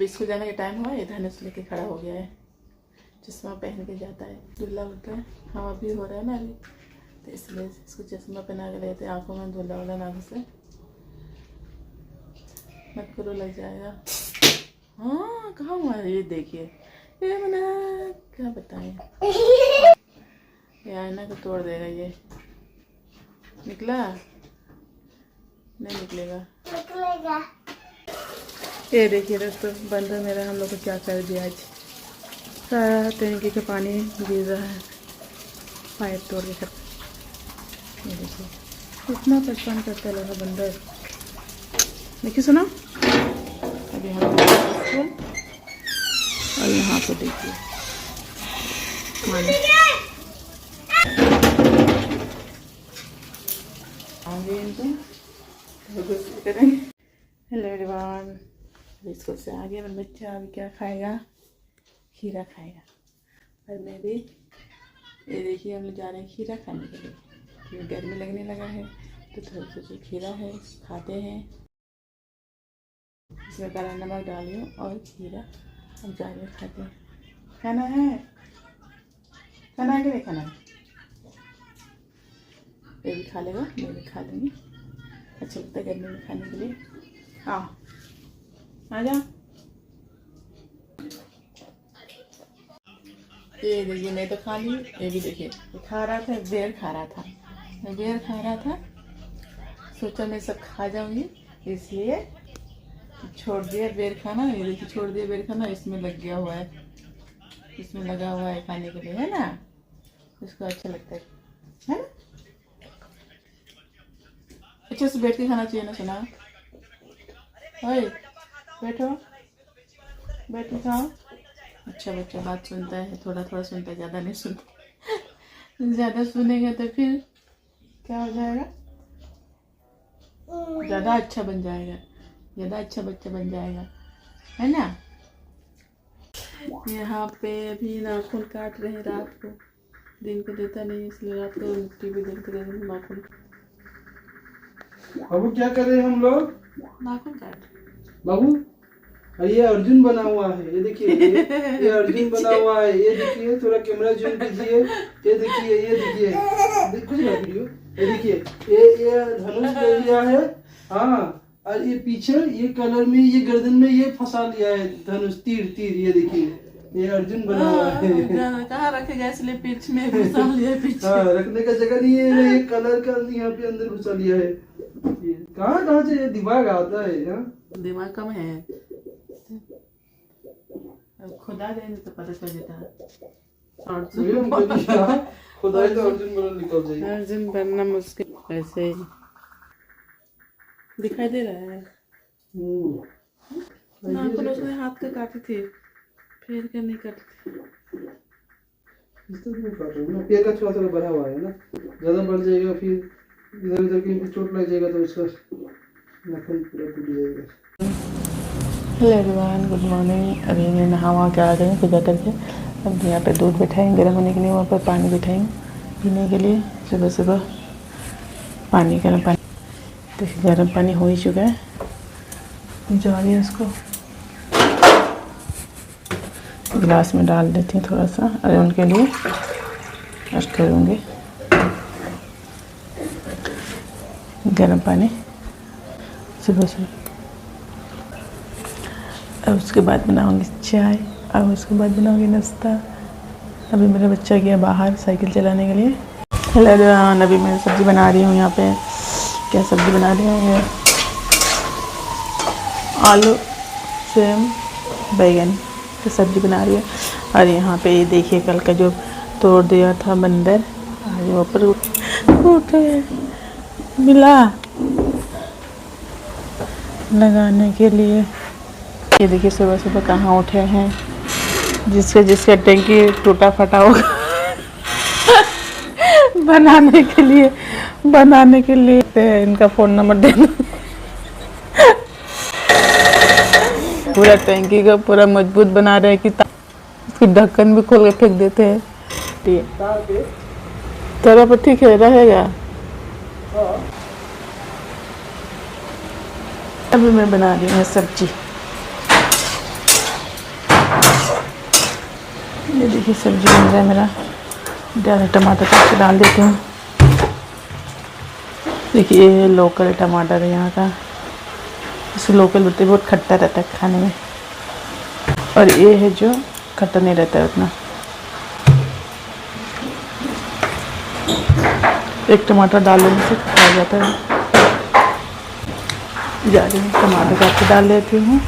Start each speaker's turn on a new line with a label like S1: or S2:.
S1: School जाने का time हुआ है, धनुष लेके खड़ा हो गया है, चश्मा पहन के जाता है, धुला होता है, हवा भी हो रहा है ना अभी, तो इसलिए इसको चश्मा पहना के लेते हैं, आँखों में धुला वाला ना घुसे, मत करो लग जाएगा। हाँ कहाँ हुआ है ये, देखिए ये मना क्या बताएं, ये आईना को तोड़ देगा ये। निकला नहीं निकलेगा। ये देखिए दोस्तों, बंदर मेरा हम लोग को क्या कर दिया आज, सारा टैंकी का पानी गिर रहा है, पाइप तोड़ के सब। ये देखिए इतना परेशान करता लगा बंदर। देखिए सुनो, अभी हम स्कूल, और यहाँ पे देखिए आगे इनको करेंगे। हेलो एवरीवन, स्कूल से आ गया मेरा बच्चा, अभी क्या खाएगा, खीरा खाएगा। और मैं भी, ये देखिए हम लोग जा रहे हैं खीरा खाने के लिए, क्योंकि गर्मी लगने लगा है, तो थोड़ा सा जो खीरा है खाते हैं, इसमें काला नमक डालियो और खीरा हम जा रहे खाते हैं। खाना है, खाना है कि नहीं खाना है, ये भी खा लेगा, मैं भी खा लूँगी, अच्छा लगता है गर्मी में खाने के लिए। आओ आ जाओ। ये देखिए मैं तो खा ली, ये भी देखिए खा रहा था, बेर खा रहा था, मैं बेर खा रहा था, सोचा मैं सब खा जाऊंगी, इसलिए छोड़ दिया बेर खाना। ये देखिए छोड़ दिया बेर खाना, इसमें लग गया हुआ है, इसमें लगा हुआ है खाने के लिए, है ना, इसको अच्छा लगता है ना। अच्छे से बैठ के खाना चाहिए ना, सुना ओए, बैठो बैठ के खाओ। अच्छा बच्चा बात सुनता है, थोड़ा थोड़ा सुनता है, ज़्यादा नहीं सुनता। ज़्यादा सुनेगा तो फिर क्या हो जाएगा, ज़्यादा अच्छा बन जाएगा, ज़्यादा अच्छा बच्चा बन जाएगा, है ना। यहाँ पे अभी नाखून काट रहे हैं रात को, दिन को देता नहीं, इसलिए रात को टीवी देखते रहते हैं। नाखून
S2: बाबू क्या कर रहे हैं हम लोग,
S1: नाखून काट
S2: बाबू। ये अर्जुन बना हुआ है, ये देखिए, ये अर्जुन बना हुआ है, ये देखिए, थोड़ा कैमरा जूम कीजिए, ये देखिए, ये देखिए, कुछ ना वीडियो, ये देखिए, ये धनुष ले लिया है, हाँ, और ये पीछे ये कलर में, ये गर्दन में ये फंसा लिया है धनुष, तीर तीर, ये देखिए, ये अर्जुन बना हुआ है।
S1: कहाँ रखेगा, इसलिए पीठ में घुसा लिया है पीछे।
S2: हाँ, रखने का जगह नहीं है, ये कलर का यहाँ पे अंदर घुसा लिया है। कहाँ कहाँ से ये दिमाग आता है, हाँ
S1: दिमाग कम है, खुदा दे तो पता चल जाता है।
S2: खुदा ही तो अर्जुन बनना निकल जाएगा।
S1: अर्जुन बनना मुश्किल, ऐसे ही दिखाई दे रहा है। नाखून उसने हाथ के काटी थी, पैर के नहीं काटी थी।
S2: पैर का थोड़ा थोड़ा बढ़ा हुआ है ना, ज्यादा बढ़ जाएगा फिर इधर उधर कहीं चोट लग जाएगा तो उसका नाखून पूरा टूट जाएगा।
S1: Hello everyone, good morning. अभी मैं नहा के आ गई पूजा करके, अब यहाँ पे दूध बिठाएंगे गर्म होने के लिए, वहाँ पर पानी बिठाएंगे पीने के लिए। सुबह सुबह पानी, गर्म पानी, देखिए गर्म पानी हो ही चुका है, जा रही है उसको गिलास में डाल देती हूँ थोड़ा सा, और उनके लिए और करूँगी गर्म पानी सुबह सुबह। अब उसके बाद बनाऊंगी चाय, और उसके बाद बनाऊंगी नाश्ता। अभी मेरा बच्चा गया बाहर साइकिल चलाने के लिए। हेलो एवरीवन, अभी मैं सब्ज़ी बना रही हूँ। यहाँ पे क्या सब्ज़ी बना रही हूँ, आलू सेम बैगन की सब्ज़ी बना रही है। और यहाँ पे ये देखिए कल का जो तोड़ दिया था बंदर, आज ऊपर उठे मिला लगाने के लिए। ये देखिए सुबह सुबह कहाँ उठे हैं, जिसका टंकी टूटा फटा होगा बनाने के लिए इनका फ़ोन नंबर दे दो। पूरा टंकी का पूरा मजबूत बना रहे हैं कि उसकी ढक्कन भी खोल के फेंक देते हैं। तरह पर ठीक है, रहेगा। अभी मैं बना रही हूँ सब्जी, ये देखिए सब्जी बन रहा है मेरा। ज़्यादा टमाटर काट के डाल देती हूँ। देखिए ये लोकल टमाटर है यहाँ का, इसे लोकल बोलते हैं। बहुत खट्टा रहता है खाने में, और ये है जो खट्टा नहीं रहता है उतना। एक टमाटर डालने से खा जाता है। जा रही हूँ टमाटर काट के डाल लेती हूँ।